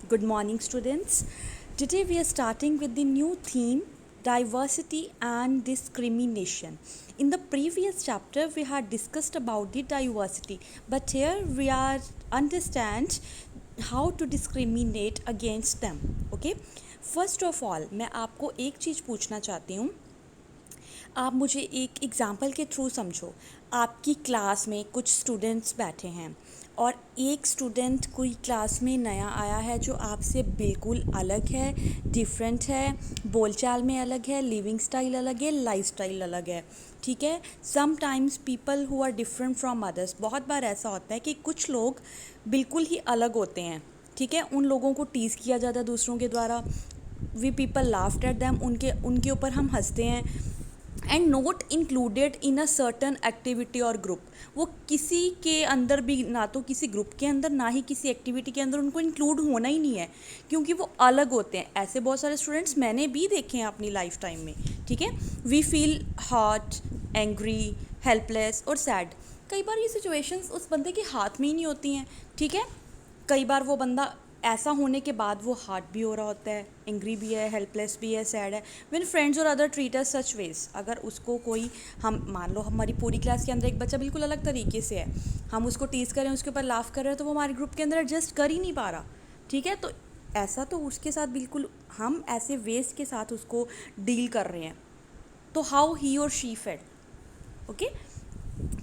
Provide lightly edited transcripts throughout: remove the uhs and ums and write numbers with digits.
Good morning, students. Today we are starting with the new theme diversity and discrimination. In the previous chapter, we had discussed about the diversity, but here we are understand how to discriminate against them. Okay. First of all मैं आपको एक चीज़ पूछना चाहती हूँ. आप मुझे एक example के थ्रू समझो. आपकी क्लास में कुछ स्टूडेंट्स बैठे हैं और एक स्टूडेंट कोई क्लास में नया आया है जो आपसे बिल्कुल अलग है, डिफरेंट है, बोलचाल में अलग है, लिविंग स्टाइल अलग है, लाइफ स्टाइल अलग है. ठीक है. Sometimes people who are different from others, बहुत बार ऐसा होता है कि कुछ लोग बिल्कुल ही अलग होते हैं. ठीक है. उन लोगों को टीज़ किया जाता है दूसरों के द्वारा. We people laughed at them, उनके ऊपर हम हंसते हैं. And not included in a certain activity और ग्रुप. वो किसी के अंदर भी, ना तो किसी ग्रुप के अंदर ना ही किसी एक्टिविटी के अंदर उनको इंक्लूड होना ही नहीं है, क्योंकि वो अलग होते हैं. ऐसे बहुत सारे स्टूडेंट्स मैंने भी देखे हैं अपनी लाइफ टाइम में. ठीक है. We feel hurt, angry, helpless और सैड. कई बार ये सिचुएशंस उस बंदे के हाथ में ही नहीं होती हैं. ठीक है. कई बार वो बंदा ऐसा होने के बाद वो हार्ट भी हो रहा होता है, एंग्री भी है, हेल्पलेस भी है, सैड है. व्हेन फ्रेंड्स और अदर ट्रीट अस सच वेज, अगर उसको कोई, हम मान लो हमारी पूरी क्लास के अंदर एक बच्चा बिल्कुल अलग तरीके से है, हम उसको टीज़ करें, उसके ऊपर लाफ कर रहे हैं, तो वो हमारे ग्रुप के अंदर एडजस्ट कर ही नहीं पा रहा. ठीक है. तो ऐसा तो उसके साथ बिल्कुल हम ऐसे वेज के साथ उसको डील कर रहे हैं. तो हाउ ही और शी फेल. ओके.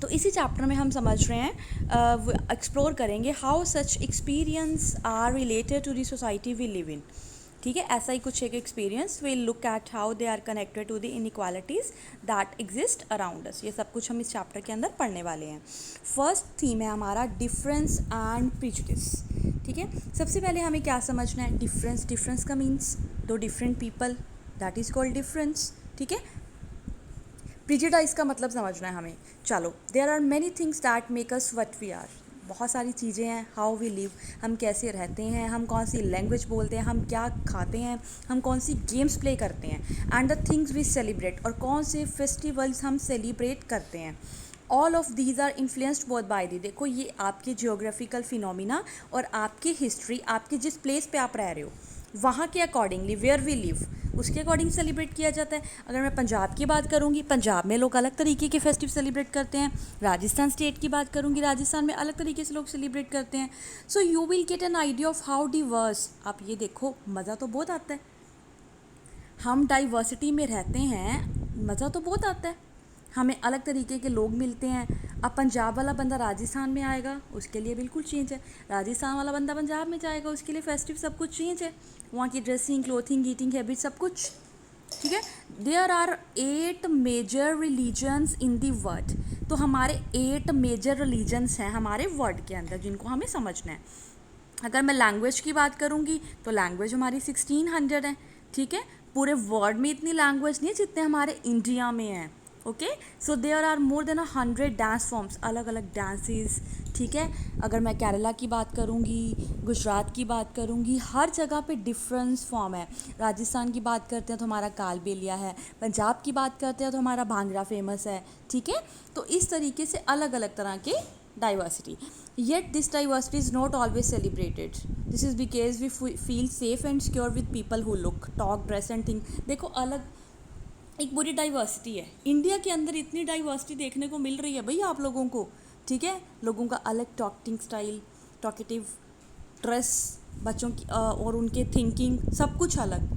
तो इसी चैप्टर में हम समझ रहे हैं, एक्सप्लोर करेंगे how such experience are related to the society we live in. ठीक है. ऐसा ही कुछ एक experience. We look at how they are connected to the inequalities that exist around us. ये सब कुछ हम इस चैप्टर के अंदर पढ़ने वाले हैं. फर्स्ट थीम है हमारा डिफरेंस एंड प्रेजुडिस. ठीक है. सबसे पहले हमें क्या समझना है. डिफरेंस का मीन्स दो different people, that is called difference. ठीक है. प्रिजुडाइज का मतलब समझना है हमें. चलो. There are many things that make us what we are. बहुत सारी चीज़ें हैं. हाउ वी लिव, हम कैसे रहते हैं, हम कौन सी लैंग्वेज बोलते हैं, हम क्या खाते हैं, हम कौन सी गेम्स प्ले करते हैं, and the things we celebrate, और कौन से फेस्टिवल्स हम सेलिब्रेट करते हैं. All of these are influenced both by the. देखो, ये आपके जियोग्राफिकल फिनोमिना और आपकी हिस्ट्री, आपके जिस प्लेस पे आप रह रहे हो वहाँ के अकॉर्डिंगली, वेयर वी लिव, उसके अकॉर्डिंग सेलिब्रेट किया जाता है. अगर मैं पंजाब की बात करूँगी, पंजाब में लोग अलग तरीके के फेस्टिव सेलिब्रेट करते हैं. राजस्थान स्टेट की बात करूँगी, राजस्थान में अलग तरीके से लोग सेलिब्रेट करते हैं. So you will get an idea of how Divers. आप ये देखो, मज़ा तो बहुत आता है. हम डाइवर्सिटी में रहते हैं, मज़ा तो बहुत आता है. हमें अलग तरीके के लोग मिलते हैं. अब पंजाब वाला बंदा राजस्थान में आएगा, उसके लिए बिल्कुल चेंज है. राजस्थान वाला बंदा पंजाब में जाएगा, उसके लिए फेस्टिव सब कुछ चेंज है. वहाँ की ड्रेसिंग, क्लोथिंग, ईटिंग हैबिट सब कुछ. ठीक है. There are 8 major religions in the world. तो हमारे 8 मेजर रिलीजन्स हैं हमारे वर्ल्ड के अंदर, जिनको हमें समझना है. अगर मैं लैंग्वेज की बात करूँगी तो लैंग्वेज हमारी 1600 है. ठीक है. पूरे वर्ल्ड में इतनी लैंग्वेज नहीं है जितने हमारे इंडिया में हैं. Okay. So there are more than 100 dance forms, अलग अलग डांसेस. ठीक है. अगर मैं केरला की बात करूँगी, गुजरात की बात करूँगी, हर जगह पे डिफरेंस फॉर्म है. राजस्थान की बात करते हैं तो हमारा कालबेलिया है. पंजाब की बात करते हैं तो हमारा भांगड़ा फेमस है. ठीक है. तो इस तरीके से अलग अलग तरह के diversity. Yet this diversity is not always celebrated. This is because we feel safe and secure with people who look, talk, dress and think. देखो, अलग एक बुरी डाइवर्सिटी है. इंडिया के अंदर इतनी डाइवर्सिटी देखने को मिल रही है भाई आप लोगों को. ठीक है. लोगों का अलग टॉकिंग स्टाइल, टॉकेटिव, ड्रेस, बच्चों की और उनके थिंकिंग, सब कुछ अलग.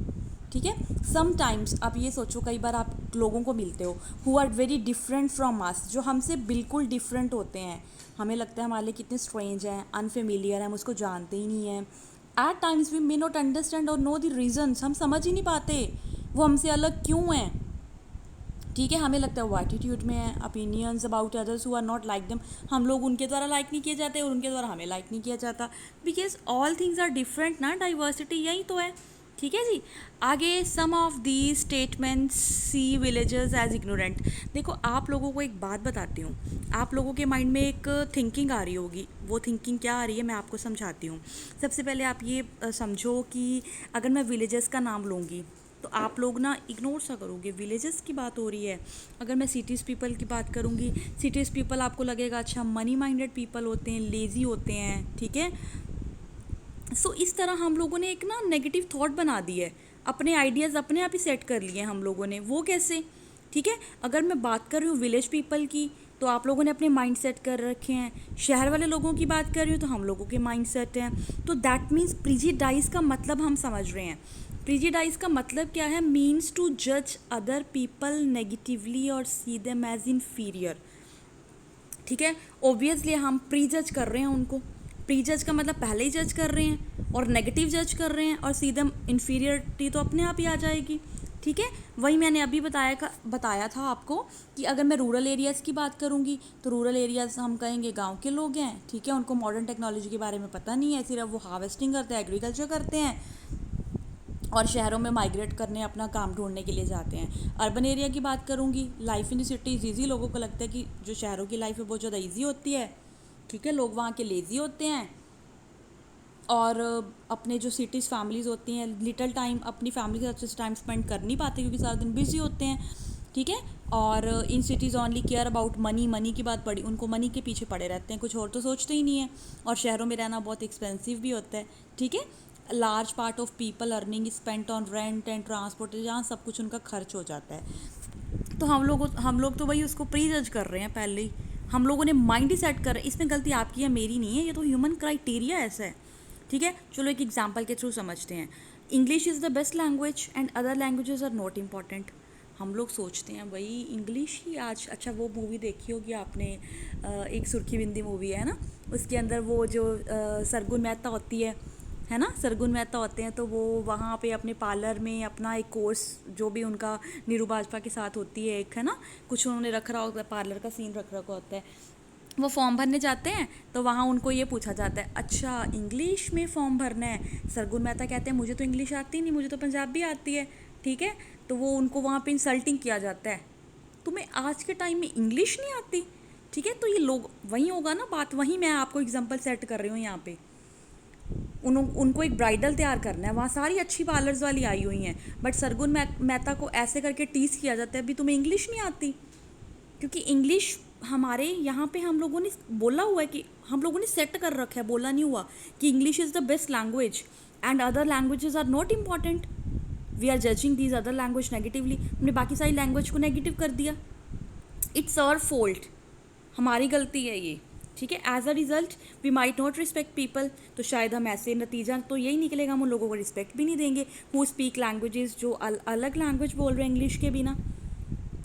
ठीक है. समटाइम्स आप ये सोचो, कई बार आप लोगों को मिलते हो who are very different from us, जो हमसे बिल्कुल डिफरेंट होते हैं. हमें लगता है हमारे लिए कितने स्ट्रेंज हैं, अनफेमिलियर हैं, हम उसको जानते ही नहीं हैं. At times we may not understand और नो द रीजन्स. हम समझ ही नहीं पाते वो हमसे अलग क्यों हैं. ठीक है. हमें लगता है वो एटीट्यूड में है, opinions about others who are not like them, हम लोग उनके द्वारा लाइक नहीं किए जाते और उनके द्वारा हमें लाइक नहीं किया जाता. Because all things are different ना. डाइवर्सिटी यही तो है. ठीक है जी. आगे, some of the statements see villagers as ignorant. देखो, आप लोगों को एक बात बताती हूँ. आप लोगों के माइंड में एक थिंकिंग आ रही होगी. वो थिंकिंग क्या आ रही है मैं आपको समझाती हूँ. सबसे पहले आप ये समझो कि अगर मैं विलेजर्स का नाम लूँगी तो आप लोग ना इग्नोर सा करोगे. विलेजेस की बात हो रही है. अगर मैं सिटीज़ पीपल की बात करूँगी, सिटीज़ पीपल आपको लगेगा अच्छा मनी माइंडेड पीपल होते हैं, लेज़ी होते हैं. ठीक है. इस तरह हम लोगों ने एक ना नेगेटिव थॉट बना दी है, अपने आइडियाज़ अपने आप ही सेट कर लिए हैं हम लोगों ने। वो कैसे? ठीक है, अगर मैं बात कर रही हूँ विलेज पीपल की, तो आप लोगों ने अपने माइंड सेट कर रखे हैं। शहर वाले लोगों की बात कर रही हूँ तो हम लोगों के माइंड सेट हैं। तो दैट मीन्स प्रीजुडाइज का मतलब हम समझ रहे हैं। प्रीजुडाइज का मतलब क्या है? मीन्स टू जज अदर पीपल नेगेटिवली और सी देम एज इनफीरियर। ठीक है, ऑब्वियसली हम प्री जज कर रहे हैं उनको। प्री जज का मतलब पहले ही जज कर रहे हैं, और नेगेटिव जज कर रहे हैं, और सीधा इन्फीरियरिटी तो अपने आप ही आ जाएगी। ठीक है, वही मैंने अभी बताया था आपको कि अगर मैं रूरल एरियाज़ की बात करूँगी तो रूरल एरियाज़ हम कहेंगे गांव के लोग हैं। ठीक है, उनको मॉडर्न टेक्नोलॉजी के बारे में पता नहीं है, सिर्फ वो हार्वेस्टिंग करते हैं, एग्रीकल्चर करते हैं, और शहरों में माइग्रेट करने अपना काम ढूंढने के लिए जाते हैं। अर्बन एरिया की बात करूँगी, life in the cities easy. लोगों को लगता है कि जो शहरों की लाइफ है बहुत ज़्यादा ईजी होती है। ठीक है, लोग वहाँ के लेज़ी होते हैं, और अपने जो सिटीज़ फैमिलीज़ होती हैं लिटिल टाइम अपनी फैमिली के साथ अच्छे से टाइम स्पेंड कर नहीं पाते क्योंकि सारा दिन बिजी होते हैं। ठीक है, और in cities only care about money. Money की बात पड़ी, उनको मनी के पीछे पड़े रहते हैं, कुछ और तो सोचते ही नहीं है। और शहरों में रहना बहुत एक्सपेंसिव भी होता है। ठीक है, large part of people earning spent on rent and transport, जहाँ सब कुछ उनका खर्च हो जाता है। तो हम लोग तो वही उसको प्री जज कर रहे हैं पहले ही। हम लोगों ने माइंड ही सेट कर, इसमें गलती आपकी है मेरी नहीं है, ये तो ह्यूमन क्राइटेरिया ऐसा है। ठीक है, चलो एक एग्जांपल के थ्रू समझते हैं। English is the best language and other languages are not important. हम लोग सोचते हैं भाई इंग्लिश ही आज, अच्छा वो मूवी देखी होगी आपने, एक सुर्खी बिंदी मूवी है ना, उसके अंदर वो जो सरगुन मेहता होती है ना, सरगुन मेहता होते हैं, तो वो वहाँ पे अपने पार्लर में अपना एक कोर्स, जो भी उनका नीरू बाजपा के साथ होती है एक, है ना, कुछ उन्होंने रख रहा होता है, पार्लर का सीन रख रखा होता है। वो फॉर्म भरने जाते हैं तो वहाँ उनको ये पूछा जाता है, अच्छा इंग्लिश में फॉर्म भरना है? सरगुन मेहता कहते हैं मुझे तो इंग्लिश आती नहीं, मुझे तो पंजाबी आती है। ठीक है, तो वो उनको वहाँ पे इंसल्टिंग किया जाता है, तुम्हें आज के टाइम में इंग्लिश नहीं आती? ठीक है, तो ये लोग वही होगा ना बात, वही मैं आपको एग्जांपल सेट कर रही हूँ यहाँ पे। उनको एक ब्राइडल तैयार करना है, वहाँ सारी अच्छी पार्लर्स वाली आई हुई हैं, बट सरगुन मेहता को ऐसे करके टीस किया जाता है, अभी तुम्हें इंग्लिश नहीं आती। क्योंकि इंग्लिश हमारे यहाँ पे हम लोगों ने बोला हुआ है कि हम लोगों ने सेट कर रखा है, बोला नहीं हुआ कि English is the best language and other languages are not important. We are judging these other language negatively, हमने बाकी सारी लैंग्वेज को नेगेटिव कर दिया। इट्स आवर फॉल्ट, हमारी गलती है ये। ठीक है, as a result we might not respect people, तो शायद हम ऐसे नतीजा तो यही निकलेगा, हम उन लोगों को रिस्पेक्ट भी नहीं देंगे हु स्पीक लैंग्वेजेस जो अलग लैंग्वेज बोल रहे हैं इंग्लिश के बिना।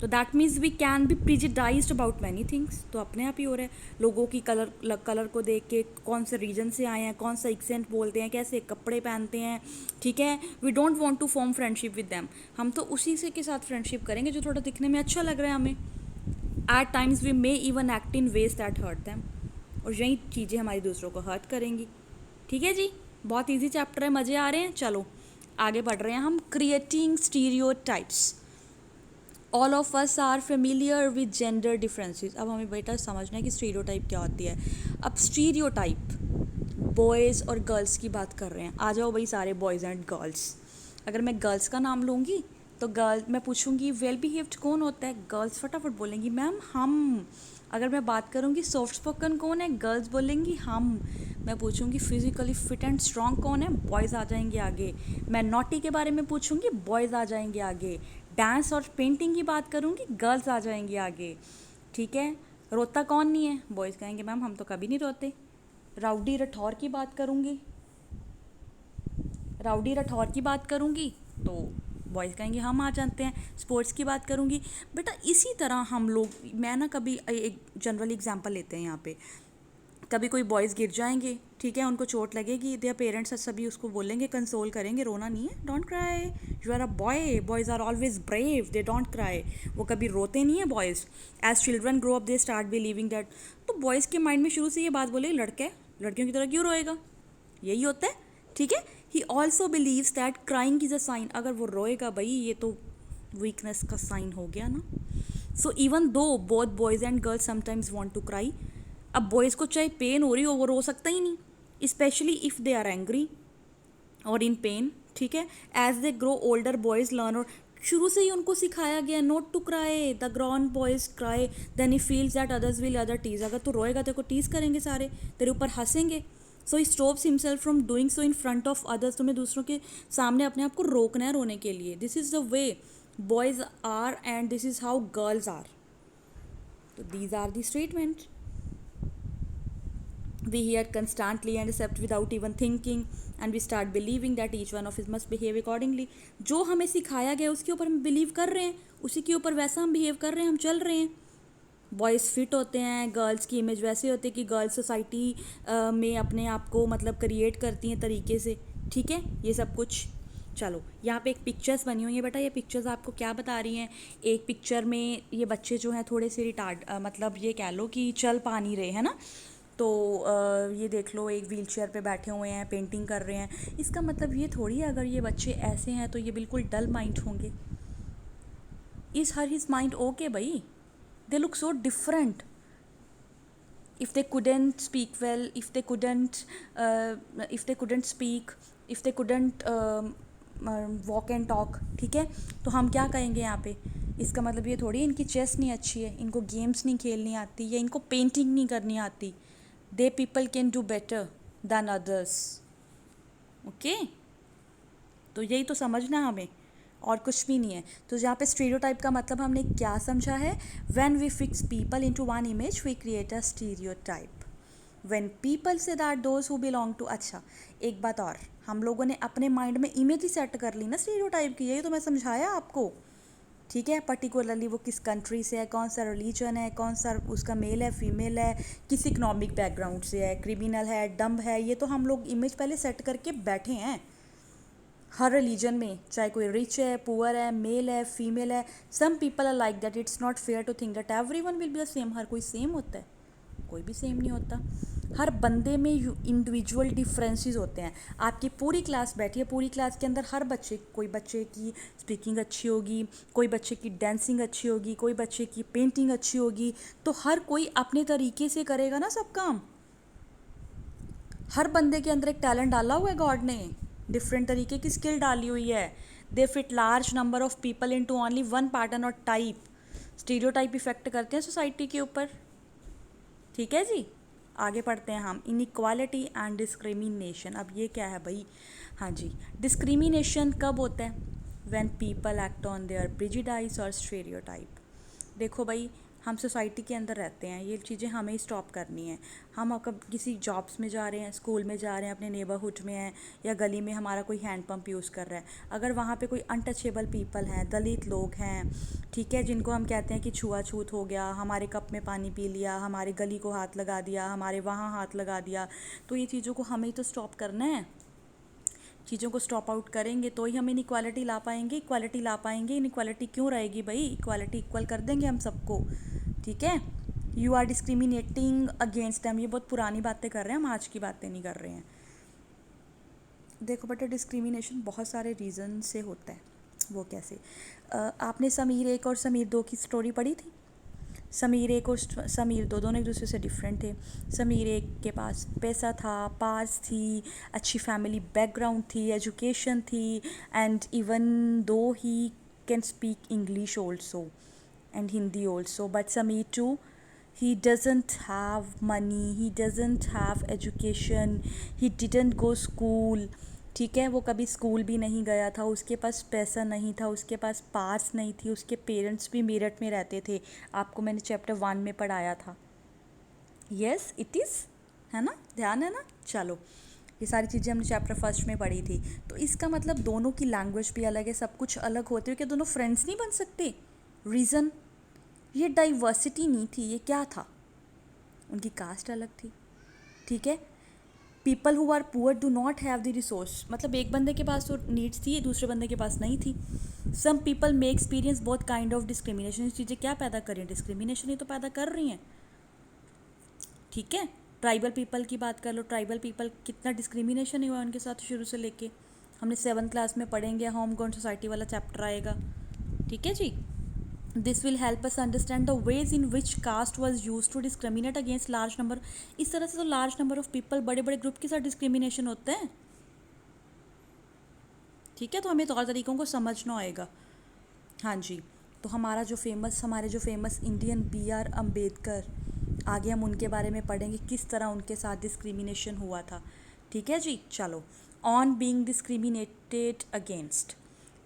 तो that means we can be prejudiced about many things. तो अपने आप ही हो रहा है, लोगों की कलर को देख के, कौन से रीजन से आए हैं, कौन सा एक्सेंट बोलते हैं, कैसे कपड़े पहनते हैं। ठीक है, we don't want to form friendship with them, हम तो उसी से के साथ फ्रेंडशिप करेंगे जो थोड़ा दिखने में अच्छा लग रहा है हमें। At times we may even act in ways that hurt them, और यही चीज़ें हमारी दूसरों को हर्ट करेंगी। ठीक है जी, बहुत ईजी चैप्टर है, मज़े आ रहे हैं। चलो आगे बढ़ रहे हैं हम। Creating stereotypes. All of us are familiar with gender differences. अब हमें बेटा समझना है कि स्टीरियोटाइप क्या होती है। अब स्टीरियोटाइप बॉयज़ और गर्ल्स की बात कर रहे हैं, आ जाओ भाई सारे बॉयज़ एंड गर्ल्स। अगर मैं गर्ल्स का नाम लूँगी तो गर्ल मैं पूछूंगी वेल बिहेव्ड कौन होता है, गर्ल्स फटाफट बोलेंगी मैम हम। अगर मैं बात करूँगी सॉफ्ट स्पोकन कौन है, गर्ल्स बोलेंगी हम। मैं पूछूंगी फिजिकली फिट एंड स्ट्रॉन्ग कौन है, बॉयज़ आ जाएंगे आगे। मैं नॉटी के बारे में पूछूंगी, बॉयज़ आ जाएंगे आगे। डांस और पेंटिंग की बात करूँगी, गर्ल्स आ जाएंगी आगे। ठीक है, रोता कौन नहीं है, बॉयज़ कहेंगे मैम हम तो कभी नहीं रोते। राउडी रठौर की बात करूँगी, राउडी रठौर की बात करूँगी तो बॉयज़ कहेंगे हम आ जाते हैं। स्पोर्ट्स की बात करूँगी बेटा, इसी तरह हम लोग, मैं ना कभी एक जनरल एग्जांपल लेते हैं यहाँ पे, कभी कोई बॉयज़ गिर जाएंगे, ठीक है, उनको चोट लगेगी, देयर पेरेंट्स सभी उसको बोलेंगे, कंसोल करेंगे, रोना नहीं है, don't cry, you are a boy, boys are always brave, they don't cry. वो कभी रोते नहीं है boys. As children grow up they start believing that, तो बॉयज़ के माइंड में शुरू से ये बात बोले लड़का है, लड़कियों की तरह क्यों रोएगा, यही होता है। ठीक है, he also believes that crying is a sign, अगर वो रोएगा भाई ये तो वीकनेस का साइन हो गया ना। So even though both boys and girls sometimes want to cry. अब बॉयज़ को चाहे पेन हो रही हो वो रो सकता ही नहीं, specially if they are angry और इन पेन। ठीक है, as they grow older boys learn, और शुरू से ही उनको सिखाया गया not to cry, the grown boys cry then he feels that others will other tease. अगर तू रोएगा तेरे को टीज करेंगे, सारे तेरे ऊपर हंसेंगे, so he stops himself from doing so in front of others. तुम्हें दूसरों के सामने अपने आप को रोकना है रोने के लिए। This is the way boys are and this is how girls are. तो these are the statement we hear constantly and accept without even thinking, and we start believing that each one of us must behave accordingly। जो हमें सिखाया गया उसके ऊपर हम believe कर रहे हैं, उसी के ऊपर वैसा हम बिहेव कर रहे हैं, हम चल रहे हैं। बॉयज़ फिट होते हैं, गर्ल्स की इमेज वैसे होती है कि गर्ल्स सोसाइटी में अपने आप को मतलब क्रिएट करती हैं तरीके से। ठीक है, ये सब कुछ। चलो यहाँ पे एक पिक्चर्स बनी हुई है बेटा। ये पिक्चर्स आपको क्या बता रही हैं? एक पिक्चर में ये बच्चे जो हैं थोड़े से रिटार्ड मतलब ये कह लो कि चल पा नहीं रहे, है ना। तो ये देख लो, एक व्हील चेयर पर बैठे हुए हैं, पेंटिंग कर रहे हैं। इसका मतलब ये थोड़ी है अगर ये बच्चे ऐसे हैं तो ये बिल्कुल डल माइंड होंगे। Is her his mind okay भाई? They look so different. If they couldn't speak well, if they couldn't speak, if they couldn't walk and talk, ठीक है, तो हम क्या कहेंगे यहाँ पे? इसका मतलब ये थोड़ी इनकी चेस नहीं अच्छी है, इनको गेम्स नहीं खेलनी आती, या इनको पेंटिंग नहीं करनी आती। They people can do better than others. Okay, तो यही तो समझना हमें, और कुछ भी नहीं है। तो यहाँ पे स्टीरियोटाइप का मतलब हमने क्या समझा है? When we fix people into one image we create a stereotype. When people say that those who belong to. अच्छा, एक बात और, हम लोगों ने अपने माइंड में इमेज ही सेट कर ली ना स्टीरियोटाइप की, यही तो मैं समझाया आपको। ठीक है, पर्टिकुलरली वो किस कंट्री से है, कौन सा रिलीजन है, कौन सा उसका मेल है फीमेल है, किस इकोनॉमिक बैकग्राउंड से है, क्रिमिनल है, डम्ब है, ये तो हम लोग इमेज पहले सेट करके बैठे हैं। हर रिलीजन में, चाहे कोई रिच है, पुअर है, मेल है, फीमेल है, some people are like that. It's not fair to think that everyone will be the same. हर कोई सेम होता है? कोई भी सेम नहीं होता। हर बंदे में इंडिविजुअल डिफरेंसेस होते हैं। आपकी पूरी क्लास बैठी है, पूरी क्लास के अंदर हर बच्चे, कोई बच्चे की स्पीकिंग अच्छी होगी, कोई बच्चे की डांसिंग अच्छी होगी, कोई बच्चे की पेंटिंग अच्छी होगी, तो हर कोई अपने तरीके से करेगा ना सब काम। हर बंदे के अंदर एक टैलेंट डाला हुआ है गॉड ने, डिफरेंट तरीके की स्किल डाली हुई है। They fit large number of people in to only one pattern और टाइप। स्टीरियोटाइप इफेक्ट करते हैं सोसाइटी के ऊपर। ठीक है जी, आगे पढ़ते हैं हम। Inequality and discrimination. अब ये क्या है भाई? हाँ जी, डिस्क्रिमिनेशन कब होता है? When people act on their prejudice और स्टीरियोटाइप। देखो भाई, हम सोसाइटी के अंदर रहते हैं, ये चीज़ें हमें ही स्टॉप करनी है। हम अगर किसी जॉब्स में जा रहे हैं, स्कूल में जा रहे हैं, अपने नेबरहुड में हैं, या गली में हमारा कोई हैंड पंप यूज़ कर रहा है, अगर वहाँ पे कोई अनटचेबल पीपल हैं, दलित लोग हैं, ठीक है, जिनको हम कहते हैं कि छुआछूत हो गया, हमारे कप में पानी पी लिया, हमारे गली को हाथ लगा दिया, हमारे वहाँ हाथ लगा दिया, तो ये चीज़ों को हमें ही तो स्टॉप करना है। चीज़ों को स्टॉप आउट करेंगे तो ही हम इनइक्वालिटी ला पाएंगे। इक्वालिटी ला पाएंगे, इनइक्वालिटी क्यों रहेगी भाई? इक्वालिटी इक्वल कर देंगे हम सबको। ठीक है, you are discriminating against them. ये बहुत पुरानी बातें कर रहे हैं, हम आज की बातें नहीं कर रहे हैं। देखो बेटा, डिस्क्रिमिनेशन बहुत सारे रीज़न से होता है। वो कैसे? आपने समीर एक और समीर दो की स्टोरी पढ़ी थी? समीर एक और समीर दो दोनों एक दूसरे से डिफरेंट थे। समीर एक के पास पैसा था, पास थी, अच्छी फैमिली बैकग्राउंड थी, एजुकेशन थी, and even though he can speak English also and Hindi also, but Sameer too, he doesn't have money, he doesn't have education, he didn't go school। ठीक है, वो कभी स्कूल भी नहीं गया था, उसके पास पैसा नहीं था, उसके पास पास नहीं थी, उसके पेरेंट्स भी मेरठ में रहते थे। आपको मैंने चैप्टर 1 में पढ़ाया था। यस इट इज़, है ना, ध्यान है ना। चलो, ये सारी चीज़ें हमने चैप्टर 1 में पढ़ी थी। तो इसका मतलब दोनों की लैंग्वेज भी अलग है, सब कुछ अलग होते हुए क्या दोनों फ्रेंड्स नहीं बन सकते? रीज़न, ये डाइवर्सिटी नहीं थी, ये क्या था? उनकी कास्ट अलग थी। ठीक है, people who are poor do not have the resource. मतलब एक बंदे के पास तो नीड्स थी, दूसरे बंदे के पास नहीं थी। सम पीपल मे एक्सपीरियंस बहुत काइंड ऑफ डिस्क्रिमिनेशन। ये चीज़ें क्या पैदा कर रही हैं? डिस्क्रिमिनेशन ही तो पैदा कर रही हैं। ठीक है, ट्राइबल पीपल की बात कर लो। ट्राइबल पीपल कितना डिस्क्रिमिनेशन हुआ उनके साथ शुरू से लेके। हमने 7th क्लास में पढ़ेंगे, होम ग्रोन सोसाइटी वाला चैप्टर आएगा। ठीक है जी। This will help us understand the ways in which caste was used to discriminate against large number। इस तरह से तो large number of people, बड़े बड़े ग्रुप के साथ डिस्क्रिमिनेशन होते हैं। ठीक है, तो हमें तौर तरीक़ों को समझना होएगा। हाँ जी, तो हमारे जो फेमस इंडियन BR अम्बेडकर, आगे हम उनके बारे में पढ़ेंगे किस तरह उनके साथ डिस्क्रिमिनेशन हुआ था। ठीक है जी, चलो। On being discriminated against.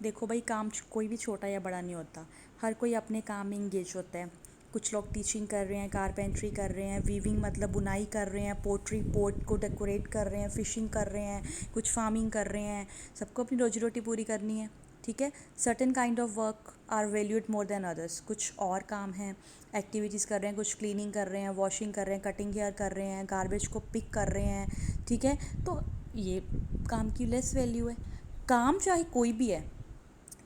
देखो भाई, काम कोई भी छोटा या बड़ा नहीं होता, हर कोई अपने काम में इंगेज होता है। कुछ लोग टीचिंग कर रहे हैं, कारपेंट्री कर रहे हैं, वीविंग मतलब बुनाई कर रहे हैं, पोट्री पोट को डेकोरेट कर रहे हैं, फिशिंग कर रहे हैं, कुछ फार्मिंग कर रहे हैं। सबको अपनी रोजी रोटी पूरी करनी है। ठीक है, certain kind of work are valued more than others. कुछ और काम हैं, एक्टिविटीज़ कर रहे हैं, कुछ क्लीनिंग कर रहे हैं, वॉशिंग कर रहे हैं, कटिंग हेयर कर रहे हैं, गार्बेज को पिक कर रहे हैं। ठीक है, तो ये काम की लेस वैल्यू है। काम चाहे कोई भी है,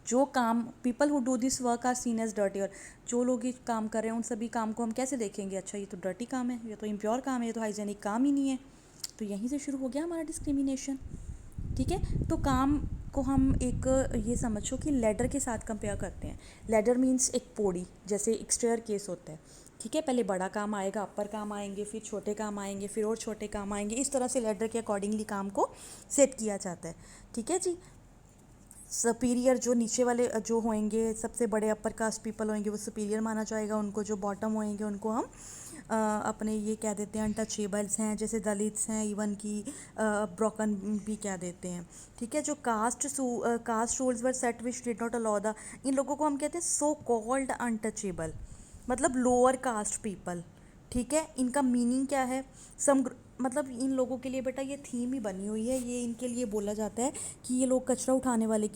जो काम people who do this work are seen as dirty, और जो लोग ये काम कर रहे हैं उन सभी काम को हम कैसे देखेंगे, अच्छा ये तो डर्टी काम है, ये तो इम्प्योर काम है, ये तो हाइजेनिक काम ही नहीं है। तो यहीं से शुरू हो गया हमारा डिस्क्रिमिनेशन। ठीक है, तो काम को हम एक ये समझो कि लैडर के साथ कंपेयर करते हैं। लैडर मीन्स एक पौड़ी, जैसे एक स्टेयर केस होता है। ठीक है, पहले बड़ा काम आएगा, अपर काम आएंगे, फिर छोटे काम आएंगे, फिर और छोटे काम आएंगे। इस तरह से लैडर के अकॉर्डिंगली काम को सेट किया जाता है। ठीक है जी। सुपीरियर जो नीचे वाले जो होंगे, सबसे बड़े अपर कास्ट पीपल होंगे, वो सुपीरियर माना जाएगा। उनको जो बॉटम होंगे उनको हम अपने ये कह देते हैं अनटचेबल्स हैं, जैसे दलित्स हैं, इवन की ब्रोकन भी कह देते हैं। ठीक है, जो caste rules were set which did not allow the, इन लोगों को हम कहते हैं सो कॉल्ड अनटचेबल, मतलब लोअर कास्ट पीपल। ठीक है, इनका मीनिंग क्या है, मतलब इन लोगों के लिए बेटा ये थीम ही बनी हुई है, ये इनके लिए बोला जाता है कि ये लोग कचरा उठाने वाले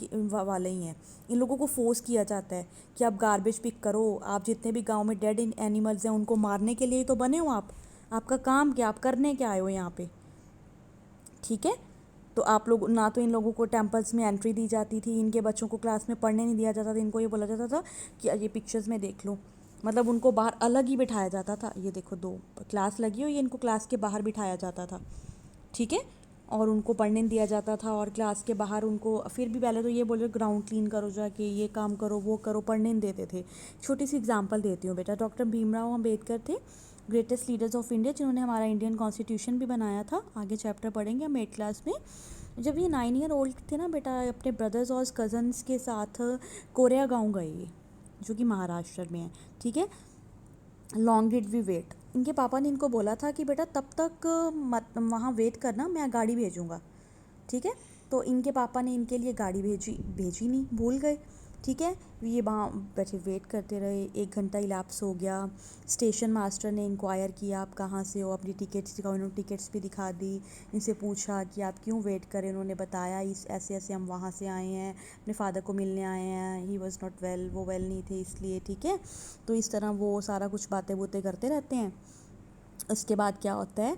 ही हैं। इन लोगों को फोर्स किया जाता है कि आप गार्बेज पिक करो, आप जितने भी गांव में डेड एनिमल्स हैं उनको मारने के लिए तो बने हो आप, आपका काम क्या, आप करने क्या आए हो यहाँ पे। ठीक है, तो आप लोग ना, तो इन लोगों को टेम्पल्स में एंट्री दी जाती थी, इनके बच्चों को क्लास में पढ़ने नहीं दिया जाता था, इनको ये बोला जाता था कि ये पिक्चर्स में देख लो, मतलब उनको बाहर अलग ही बिठाया जाता था। ये देखो, दो क्लास लगी हुई है, इनको क्लास के बाहर बिठाया जाता था। ठीक है, और उनको पढ़ने नहीं दिया जाता था, और क्लास के बाहर उनको फिर भी पहले तो ये बोले ग्राउंड क्लीन करो जाके, ये काम करो, वो करो, पढ़ने नहीं देते थे। छोटी सी एग्जांपल देती हूँ बेटा, डॉक्टर भीमराव अम्बेडकर थे, ग्रेटेस्ट लीडर्स ऑफ इंडिया, जिन्होंने हमारा इंडियन कॉन्स्टिट्यूशन भी बनाया था। आगे चैप्टर पढ़ेंगे हम 8th क्लास में। जब ये 9 ईयर ओल्ड थे ना बेटा, अपने ब्रदर्स और कज़न्स के साथ कोरिया गाँव गए ये, जो कि महाराष्ट्र में है। ठीक है, लॉन्ग डिड वी वेट, इनके पापा ने इनको बोला था कि बेटा तब तक मत वहाँ वेट करना, मैं गाड़ी भेजूँगा। ठीक है, तो इनके पापा ने इनके लिए गाड़ी भेजी नहीं, भूल गए। ठीक है, ये वहाँ बैठे वेट करते रहे, 1 घंटा इलाप्स हो गया। स्टेशन मास्टर ने इंक्वायर किया आप कहाँ से हो, अपनी टिकट्स दिखाओ, इन्होंने टिकट्स भी दिखा दी। इनसे पूछा कि आप क्यों वेट करें, उन्होंने बताया इस ऐसे ऐसे हम वहाँ से आए हैं, अपने फादर को मिलने आए हैं, ही वॉज़ नॉट वेल, वो वेल नहीं थे इसलिए। ठीक है, तो इस तरह वो सारा कुछ बातें वोतें करते रहते हैं। उसके बाद क्या होता है,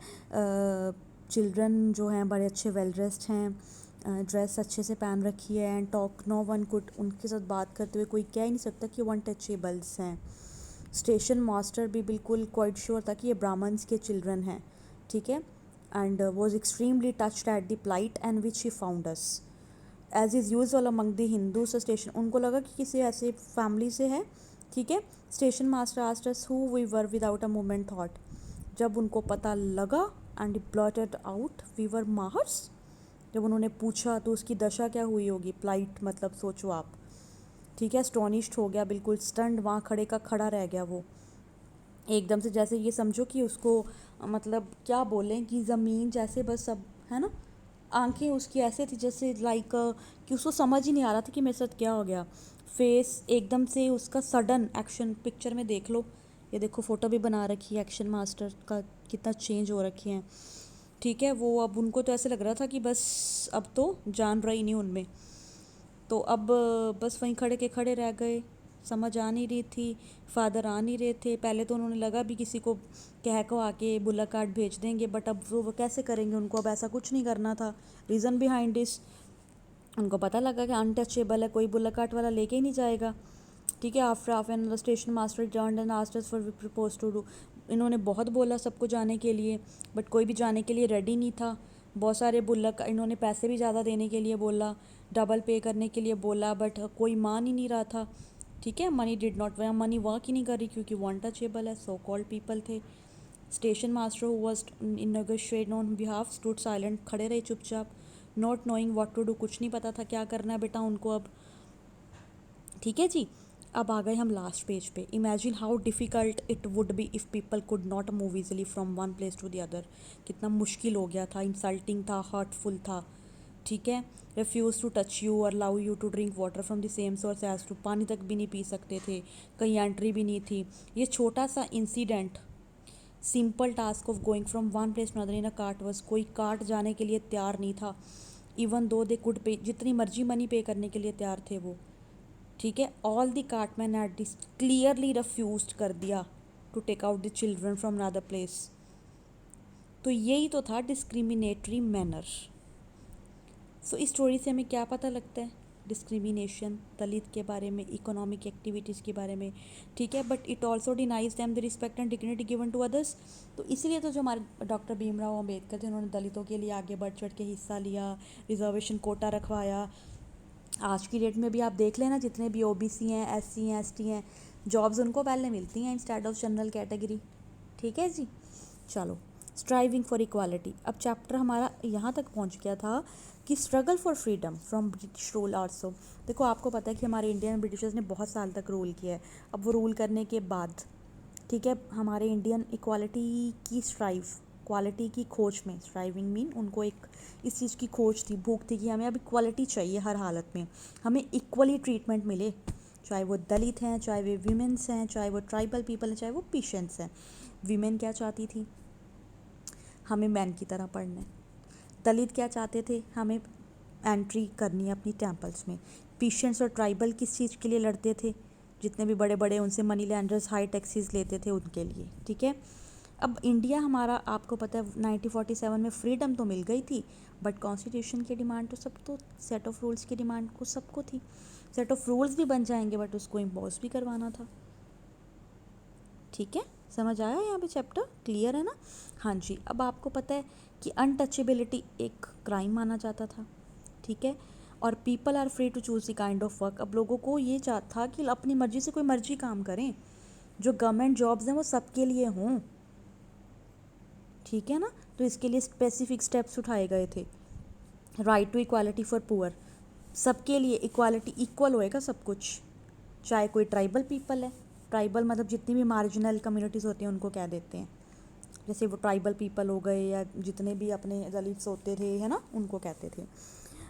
चिल्ड्रन जो हैं बड़े अच्छे वेल ड्रेस्ड हैं, ड्रेस अच्छे से पहन रखी है, and talk no one could, उनके साथ बात करते हुए कोई कह ही नहीं सकता कि वन टचेबल्स हैं। स्टेशन मास्टर भी बिल्कुल क्वाइट श्योर था कि ये ब्राह्मण्स के चिल्ड्रन हैं। ठीक है, and was extremely touched at the plight and which he found us as is usual among the Hindus. Station, उनको लगा कि किसी ऐसे फैमिली से है। ठीक है, station master asked us who we were without a moment thought, जब उनको पता लगा and blurted out we were Mahars, जब उन्होंने पूछा तो उसकी दशा क्या हुई होगी, प्लाइट मतलब सोचो आप। ठीक है, स्टॉनिश्ड हो गया, बिल्कुल स्टंड, वहाँ खड़े का खड़ा रह गया वो एकदम से, जैसे ये समझो कि उसको मतलब क्या बोलें कि ज़मीन जैसे बस सब है ना, आंखें उसकी ऐसे थी जैसे लाइक कि उसको समझ ही नहीं आ रहा था कि मेरे साथ क्या हो गया। फेस एकदम से उसका सडन एक्शन, पिक्चर में देख लो, ये देखो फ़ोटो भी बना रखी है एक्शन मास्टर का, कितना चेंज हो रखे हैं। ठीक है, वो अब उनको तो ऐसे लग रहा था कि बस अब तो जान रही नहीं उनमें, तो अब बस वहीं खड़े के खड़े रह गए। समझ आ नहीं रही थी, फादर आ नहीं रहे थे। पहले तो उन्होंने लगा भी किसी को कह को आके बुला कार्ड भेज देंगे, बट अब वो कैसे करेंगे, उनको अब ऐसा कुछ नहीं करना था। रीज़न बिहाइंड दिस, उनको पता लगा कि अनटचेबल है, कोई बुला कार्ड वाला लेके ही नहीं जाएगा। ठीक है, after half an station master turned and asked us for we propose to do, इन्होंने बहुत बोला सबको जाने के लिए, बट कोई भी जाने के लिए रेडी नहीं था। बहुत सारे बुल्लक, इन्होंने पैसे भी ज़्यादा देने के लिए बोला, डबल पे करने के लिए बोला, बट कोई मान ही नहीं रहा था। ठीक है, money did not, money work ही नहीं कर रही क्योंकि वो अनटचेबल है, सो कॉल्ड पीपल थे। Station master who was in negotiate on behalf stood silent, खड़े रहे चुपचाप, not knowing what to do, कुछ नहीं पता था क्या करना है बेटा उनको अब। ठीक है जी, अब आ गए हम लास्ट पेज पे। Imagine how difficult it would be if people could not move easily from one place to the other. कितना मुश्किल हो गया था, इंसल्टिंग था, हर्टफुल था, ठीक है। रिफ्यूज़ टू टच यू और allow you to drink water from the same source as to, पानी तक भी नहीं पी सकते थे, कहीं एंट्री भी नहीं थी। ये छोटा सा incident, simple task of going from one place to other in a cart was, कोई कार्ट जाने के लिए तैयार नहीं था। इवन दो दे कुड पे, जितनी मर्जी मनी पे करने के लिए तैयार थे वो, ठीक है। All the cartman had this clearly refused कर दिया to take out the children from another place. तो यही तो था डिस्क्रिमिनेटरी मैनर। सो इस स्टोरी से हमें क्या पता लगता है? डिस्क्रिमिनेशन, दलित के बारे में, इकोनॉमिक एक्टिविटीज़ के बारे में, ठीक है। But it also denies them the respect and dignity given to others. तो इसलिए तो जो हमारे डॉक्टर भीमराव अम्बेडकर थे, उन्होंने दलितों के लिए आगे बढ़ चढ़ के हिस्सा लिया, रिजर्वेशन कोटा रखवाया। आज की डेट में भी आप देख लेना, जितने भी ओबीसी हैं, एससी हैं, एसटी हैं, जॉब्स उनको पहले मिलती हैं इंस्टेड ऑफ जनरल कैटेगरी, ठीक है जी। चलो, स्ट्राइविंग फॉर इक्वालिटी। अब चैप्टर हमारा यहाँ तक पहुँच गया था कि struggle for freedom from British rule also. देखो, आपको पता है कि हमारे इंडियन ब्रिटिशर्स ने बहुत साल तक रूल किया है। अब वो रूल करने के बाद, ठीक है, हमारे इंडियन इक्वालिटी की क्वालिटी की खोज में, स्ट्राइविंग मीन उनको एक इस चीज़ की खोज थी, भूख थी कि हमें अब इक्वालिटी चाहिए, हर हालत में हमें इक्वली ट्रीटमेंट मिले, चाहे वो दलित हैं, चाहे वे वीमेंस हैं, चाहे वो ट्राइबल पीपल हैं, चाहे वो पेशेंट्स हैं। वीमेन क्या चाहती थी? हमें मैन की तरह पढ़ना है। दलित क्या चाहते थे? हमें एंट्री करनी है अपनी टेम्पल्स में। पेशेंट्स और ट्राइबल किस चीज़ के लिए लड़ते थे? जितने भी बड़े बड़े उनसे मनी लैंडर्स हाई टैक्सेस लेते थे उनके लिए, ठीक है। अब इंडिया हमारा, आपको पता है 1947 में फ्रीडम तो मिल गई थी, बट कॉन्स्टिट्यूशन की डिमांड तो सबको, सेट ऑफ रूल्स की डिमांड को सबको थी। सेट ऑफ रूल्स भी बन जाएंगे बट उसको इम्पोज भी करवाना था, ठीक है। समझ आया यहाँ पे? चैप्टर क्लियर है ना? हाँ जी। अब आपको पता है कि अनटचेबिलिटी एक क्राइम माना जाता था, ठीक है। और people are free to choose the kind of work. अब लोगों को ये था कि अपनी मर्जी से कोई मर्जी काम करें, जो गवर्नमेंट जॉब्स हैं वो सबके लिए हों, ठीक है ना। तो इसके लिए स्पेसिफिक स्टेप्स उठाए गए थे। Right to equality for poor, सबके लिए इक्वालिटी, इक्वल होएगा सब कुछ, चाहे कोई ट्राइबल पीपल है। ट्राइबल मतलब जितनी भी मार्जिनल कम्युनिटीज़ होती हैं उनको क्या देते हैं, जैसे वो ट्राइबल पीपल हो गए या जितने भी अपने दलित्स होते थे, है ना, उनको कहते थे।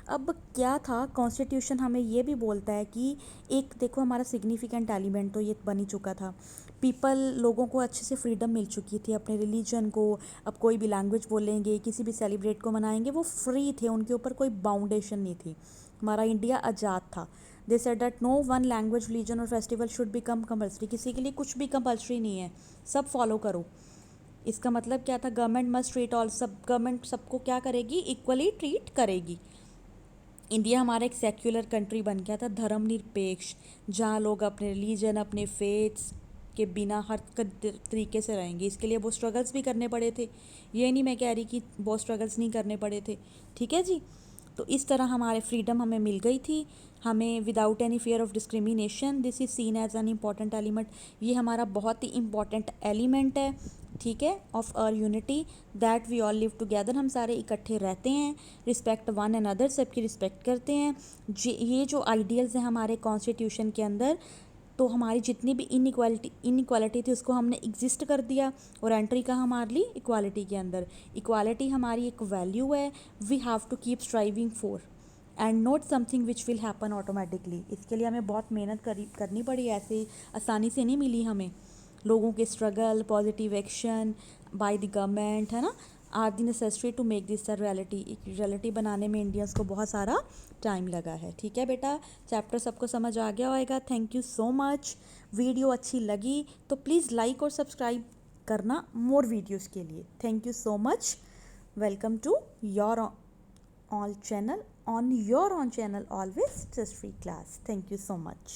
अब क्या था, कॉन्स्टिट्यूशन हमें ये भी बोलता है कि एक, देखो हमारा सिग्निफिकेंट एलिमेंट तो ये बन ही चुका था, पीपल, लोगों को अच्छे से फ्रीडम मिल चुकी थी अपने रिलीजन को। अब कोई भी लैंग्वेज बोलेंगे, किसी भी सेलिब्रेट को मनाएंगे, वो फ्री थे, उनके ऊपर कोई बाउंडेशन नहीं थी। हमारा इंडिया आज़ाद था। They said that no one language, religion और फेस्टिवल शुड बिकम कंपल्सरी। किसी के लिए कुछ भी कंपल्सरी नहीं है, सब फॉलो करो। इसका मतलब क्या था? गवर्नमेंट मस्ट ट्रीट ऑल, सब गवर्नमेंट सबको क्या करेगी? इक्वली ट्रीट करेगी। इंडिया हमारा एक सेक्युलर कंट्री बन गया था, धर्मनिरपेक्ष, जहाँ लोग अपने रिलीजन, अपने फेथ्स के बिना हर तरीके से रहेंगे। इसके लिए वो स्ट्रगल्स भी करने पड़े थे, ये नहीं मैं कह रही कि वो स्ट्रगल्स नहीं करने पड़े थे, ठीक है जी। तो इस तरह हमारे फ्रीडम हमें मिल गई थी, हमें without any fear of discrimination. This is seen as an important element, ये हमारा बहुत ही इम्पॉर्टेंट एलिमेंट है, ठीक है, of our unity, that we all live together. हम सारे इकट्ठे रहते हैं, रिस्पेक्ट वन एंड अदर, सबकी रिस्पेक्ट करते हैं। ये जो आइडियल्स हैं हमारे कॉन्स्टिट्यूशन के अंदर, तो हमारी जितनी भी इनइक्वालिटी थी उसको हमने एग्जिस्ट कर दिया और एंट्री का हमारे लिए इक्वालिटी के अंदर। इक्वालिटी हमारी एक वैल्यू है, we have to keep striving for, and not something which will happen automatically. इसके लिए हमें बहुत मेहनत करनी पड़ी, ऐसे आसानी से नहीं मिली हमें। लोगों के struggle, positive action by the government, है ना, are the necessary to make this a reality. एक रियलिटी बनाने में इंडियंस को बहुत सारा टाइम लगा है, ठीक है बेटा। चैप्टर सबको समझ आ गया होगा। Thank you so much. Video अच्छी लगी तो प्लीज़ लाइक और सब्सक्राइब करना मोर वीडियोज़ के लिए। Thank you so much. Welcome to your all channel, on your own channel always, just free class. Thank you so much.